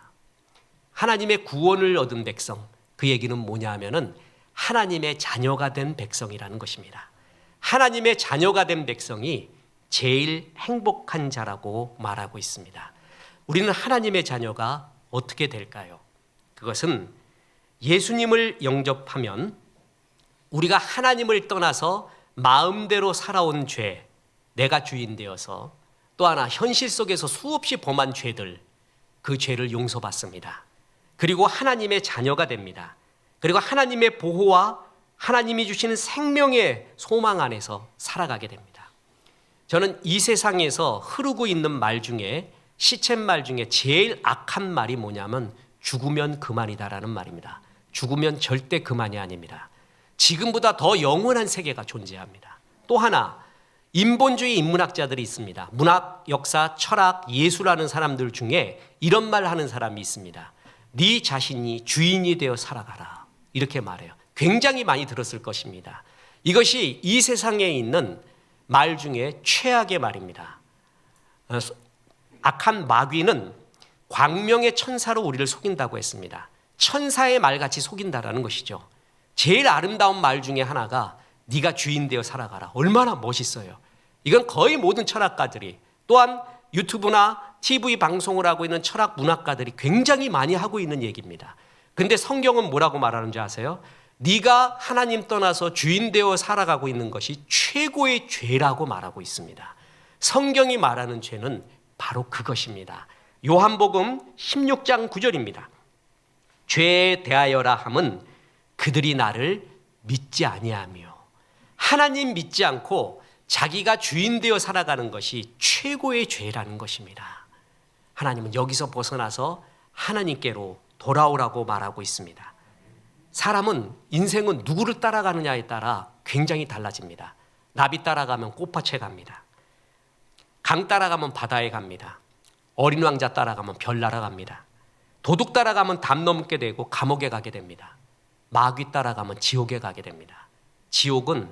하나님의 구원을 얻은 백성, 그 얘기는 뭐냐 하면은 하나님의 자녀가 된 백성이라는 것입니다. 하나님의 자녀가 된 백성이 제일 행복한 자라고 말하고 있습니다. 우리는 하나님의 자녀가 어떻게 될까요? 그것은 예수님을 영접하면 우리가 하나님을 떠나서 마음대로 살아온 죄, 내가 주인 되어서 또 하나 현실 속에서 수없이 범한 죄들, 그 죄를 용서받습니다. 그리고 하나님의 자녀가 됩니다. 그리고 하나님의 보호와 하나님이 주시는 생명의 소망 안에서 살아가게 됩니다. 저는 이 세상에서 흐르고 있는 말 중에 시쳇말 중에 제일 악한 말이 뭐냐면 죽으면 그만이다라는 말입니다. 죽으면 절대 그만이 아닙니다. 지금보다 더 영원한 세계가 존재합니다. 또 하나 인본주의 인문학자들이 있습니다. 문학, 역사, 철학, 예술하는 사람들 중에 이런 말 하는 사람이 있습니다. 네 자신이 주인이 되어 살아가라, 이렇게 말해요. 굉장히 많이 들었을 것입니다. 이것이 이 세상에 있는 말 중에 최악의 말입니다. 악한 마귀는 광명의 천사로 우리를 속인다고 했습니다. 천사의 말같이 속인다라는 것이죠. 제일 아름다운 말 중에 하나가 네가 주인 되어 살아가라. 얼마나 멋있어요. 이건 거의 모든 철학가들이, 또한 유튜브나 TV 방송을 하고 있는 철학 문학가들이 굉장히 많이 하고 있는 얘기입니다. 근데 성경은 뭐라고 말하는지 아세요? 네가 하나님 떠나서 주인 되어 살아가고 있는 것이 최고의 죄라고 말하고 있습니다. 성경이 말하는 죄는 바로 그것입니다. 요한복음 16장 9절입니다. 죄에 대하여라 함은 그들이 나를 믿지 아니하며. 하나님 믿지 않고 자기가 주인 되어 살아가는 것이 최고의 죄라는 것입니다. 하나님은 여기서 벗어나서 하나님께로 돌아오라고 말하고 있습니다. 사람은, 인생은 누구를 따라가느냐에 따라 굉장히 달라집니다. 나비 따라가면 꽃밭에 갑니다. 강 따라가면 바다에 갑니다. 어린 왕자 따라가면 별 날아갑니다. 도둑 따라가면 담 넘게 되고 감옥에 가게 됩니다. 마귀 따라가면 지옥에 가게 됩니다. 지옥은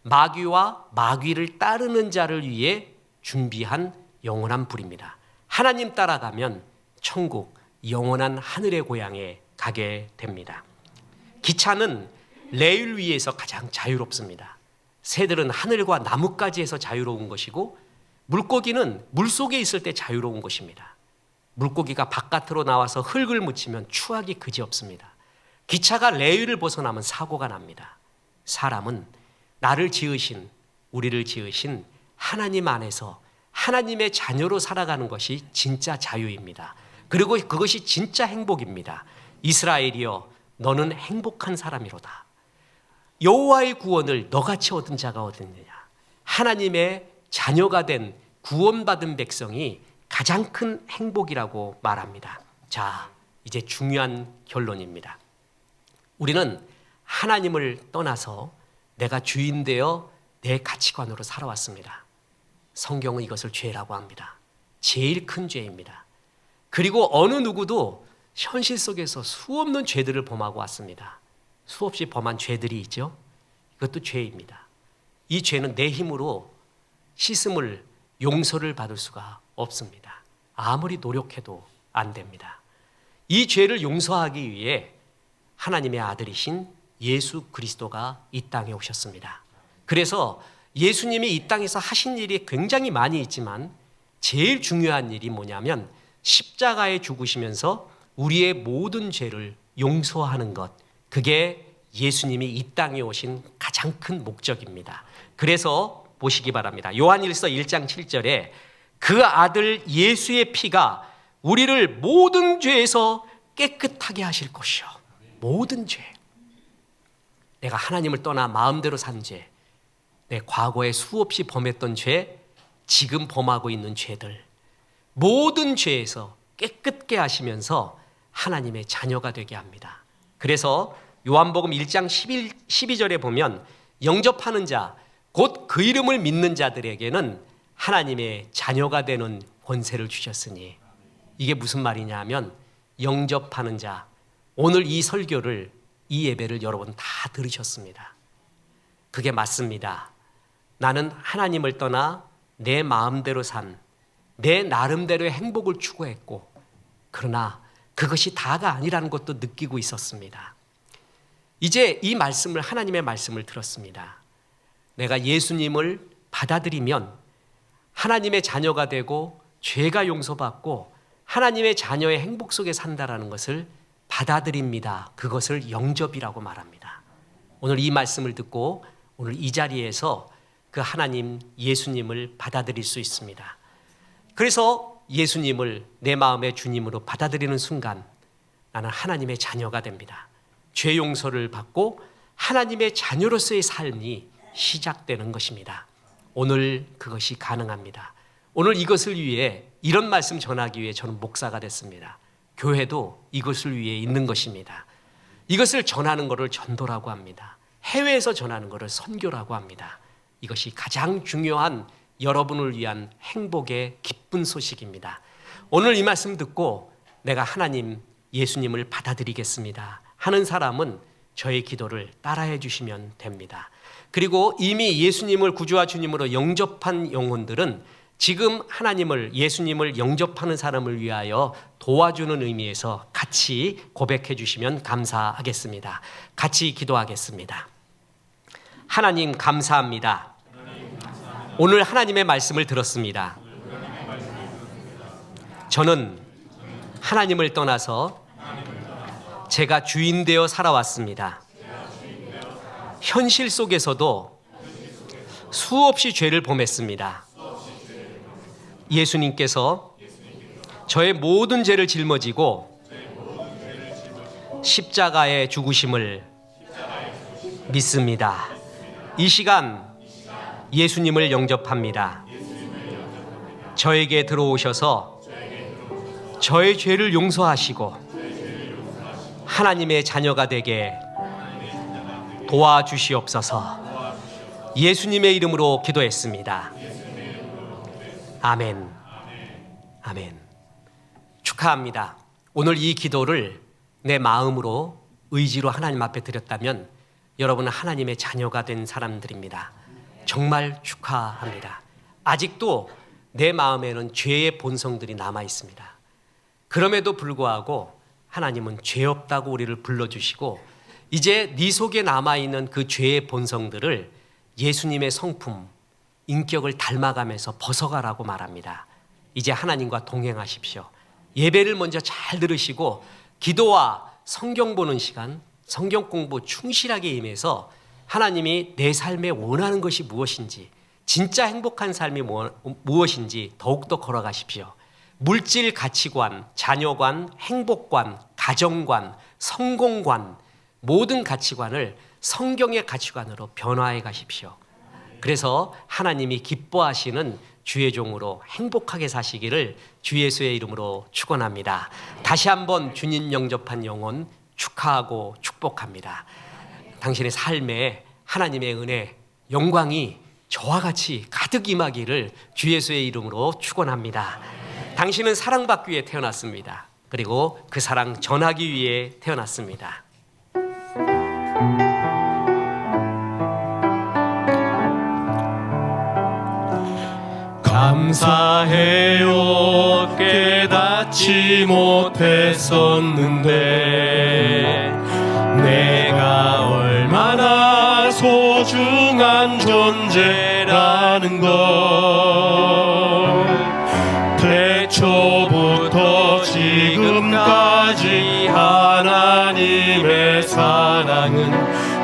마귀와 마귀를 따르는 자를 위해 준비한 영원한 불입니다. 하나님 따라가면 천국, 영원한 하늘의 고향에 가게 됩니다. 기차는 레일 위에서 가장 자유롭습니다. 새들은 하늘과 나뭇가지에서 자유로운 것이고, 물고기는 물속에 있을 때 자유로운 것입니다. 물고기가 바깥으로 나와서 흙을 묻히면 추하기 그지없습니다. 기차가 레일을 벗어나면 사고가 납니다. 사람은 나를 지으신, 우리를 지으신 하나님 안에서 하나님의 자녀로 살아가는 것이 진짜 자유입니다. 그리고 그것이 진짜 행복입니다. 이스라엘이여, 너는 행복한 사람이로다. 여호와의 구원을 너같이 얻은 자가 어딨느냐. 하나님의 자녀가 된 구원받은 백성이 가장 큰 행복이라고 말합니다. 자, 이제 중요한 결론입니다. 우리는 하나님을 떠나서 내가 주인 되어 내 가치관으로 살아왔습니다. 성경은 이것을 죄라고 합니다. 제일 큰 죄입니다. 그리고 어느 누구도 현실 속에서 수없는 죄들을 범하고 왔습니다. 수없이 범한 죄들이 있죠. 이것도 죄입니다. 이 죄는 내 힘으로 씻음을, 용서를 받을 수가 없습니다. 아무리 노력해도 안 됩니다. 이 죄를 용서하기 위해 하나님의 아들이신 예수 그리스도가 이 땅에 오셨습니다. 그래서 예수님이 이 땅에서 하신 일이 굉장히 많이 있지만 제일 중요한 일이 뭐냐면 십자가에 죽으시면서 우리의 모든 죄를 용서하는 것, 그게 예수님이 이 땅에 오신 가장 큰 목적입니다. 그래서 보시기 바랍니다. 요한일서 1장 7절에 그 아들 예수의 피가 우리를 모든 죄에서 깨끗하게 하실 것이요. 모든 죄. 내가 하나님을 떠나 마음대로 산 죄, 내 과거에 수없이 범했던 죄, 지금 범하고 있는 죄들, 모든 죄에서 깨끗게 하시면서 하나님의 자녀가 되게 합니다. 그래서 요한복음 1장 12절에 보면 영접하는 자, 곧 그 이름을 믿는 자들에게는 하나님의 자녀가 되는 권세를 주셨으니, 이게 무슨 말이냐 하면 영접하는 자, 오늘 이 설교를, 이 예배를 여러분 다 들으셨습니다. 그게 맞습니다. 나는 하나님을 떠나 내 마음대로 산, 내 나름대로의 행복을 추구했고, 그러나 그것이 다가 아니라는 것도 느끼고 있었습니다. 이제 이 말씀을, 하나님의 말씀을 들었습니다. 내가 예수님을 받아들이면 하나님의 자녀가 되고 죄가 용서받고 하나님의 자녀의 행복 속에 산다라는 것을 받아들입니다. 그것을 영접이라고 말합니다. 오늘 이 말씀을 듣고 오늘 이 자리에서 그 하나님 예수님을 받아들일 수 있습니다. 그래서 예수님을 내 마음의 주님으로 받아들이는 순간 나는 하나님의 자녀가 됩니다. 죄 용서를 받고 하나님의 자녀로서의 삶이 시작되는 것입니다. 오늘 그것이 가능합니다. 오늘 이것을 위해, 이런 말씀 전하기 위해 저는 목사가 됐습니다. 교회도 이것을 위해 있는 것입니다. 이것을 전하는 것을 전도라고 합니다. 해외에서 전하는 것을 선교라고 합니다. 이것이 가장 중요한 여러분을 위한 행복의 기쁜 소식입니다. 오늘 이 말씀 듣고 내가 하나님 예수님을 받아들이겠습니다 하는 사람은 저의 기도를 따라해 주시면 됩니다. 그리고 이미 예수님을 구주와 주님으로 영접한 영혼들은 지금 하나님을, 예수님을 영접하는 사람을 위하여 도와주는 의미에서 같이 고백해 주시면 감사하겠습니다. 같이 기도하겠습니다. 하나님 감사합니다. 오늘 하나님의 말씀을 들었습니다. 저는 하나님을 떠나서 제가 주인 되어 살아왔습니다. 현실 속에서도 수없이 죄를 범했습니다. 예수님께서 저의 모든 죄를 짊어지고 십자가에 죽으심을 믿습니다. 이 시간 예수님을 영접합니다. 저에게 들어오셔서 저의 죄를 용서하시고 하나님의 자녀가 되게 도와주시옵소서. 예수님의 이름으로 기도했습니다. 아멘. 아멘. 축하합니다. 오늘 이 기도를 내 마음으로, 의지로 하나님 앞에 드렸다면 여러분은 하나님의 자녀가 된 사람들입니다. 정말 축하합니다. 아직도 내 마음에는 죄의 본성들이 남아 있습니다. 그럼에도 불구하고 하나님은 죄 없다고 우리를 불러주시고 이제 네 속에 남아있는 그 죄의 본성들을 예수님의 성품, 인격을 닮아가면서 벗어가라고 말합니다. 이제 하나님과 동행하십시오. 예배를 먼저 잘 들으시고 기도와 성경 보는 시간, 성경 공부 충실하게 임해서 하나님이 내 삶에 원하는 것이 무엇인지, 진짜 행복한 삶이 무엇인지 더욱더 걸어가십시오. 물질 가치관, 자녀관, 행복관, 가정관, 성공관, 모든 가치관을 성경의 가치관으로 변화해 가십시오. 그래서 하나님이 기뻐하시는 주의 종으로 행복하게 사시기를 주 예수의 이름으로 축원합니다. 다시 한번 주님 영접한 영혼 축하하고 축복합니다. 당신의 삶에 하나님의 은혜, 영광이 저와 같이 가득 임하기를 주 예수의 이름으로 축원합니다. 당신은 사랑받기 위해 태어났습니다. 그리고 그 사랑 전하기 위해 태어났습니다. 감사해요. 깨닫지 못했었는데 내가 얼마나 소중한 존재라는 걸 태초부터 지금까지 하나님의 사랑은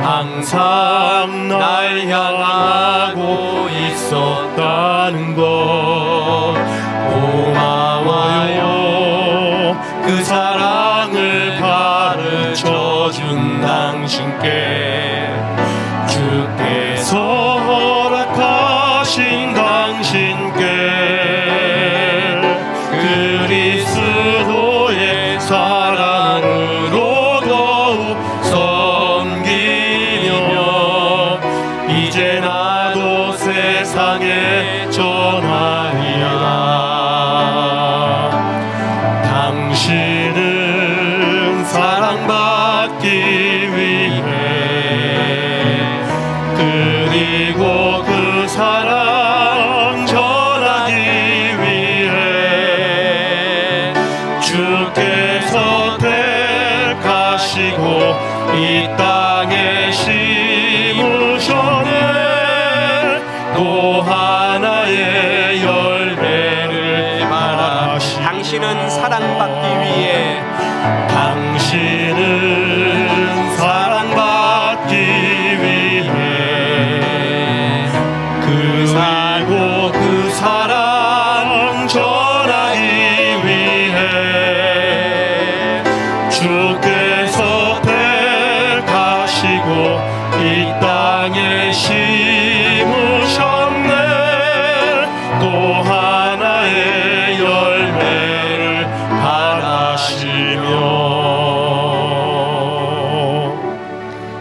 항상 날 향하고 있었다는 것 고마워요. 그 사랑을 가르쳐준 당신께 주께서 허락하신 당신께 그리스도의 사랑으로 더욱 섬기며 이제 나도 세상에 전하리라. 당신은 사랑받기 위해 그리고 그 사랑 전하기 위해 주께서 택하시고 이 땅에 심으셨네. 또 하나의 열매를 바라시. 당신은 사랑받기 위해 당신은 사랑받기 위해 그리고 그 사랑 전하기 위해 주께서 택하시고 이 땅에 심으셨네. 또 하나의 열매를 바라시며.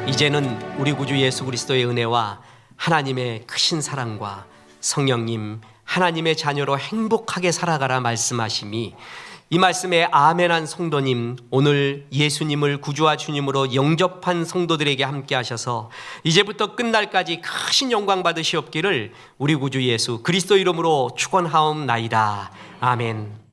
이제는 우리 구주 예수 그리스도의 은혜와 하나님의 크신 사랑과 성령님 하나님의 자녀로 행복하게 살아가라 말씀하심이 이 말씀에 아멘한 성도님, 오늘 예수님을 구주와 주님으로 영접한 성도들에게 함께 하셔서 이제부터 끝날까지 크신 영광 받으시옵기를 우리 구주 예수 그리스도 이름으로 축원하옵나이다. 아멘.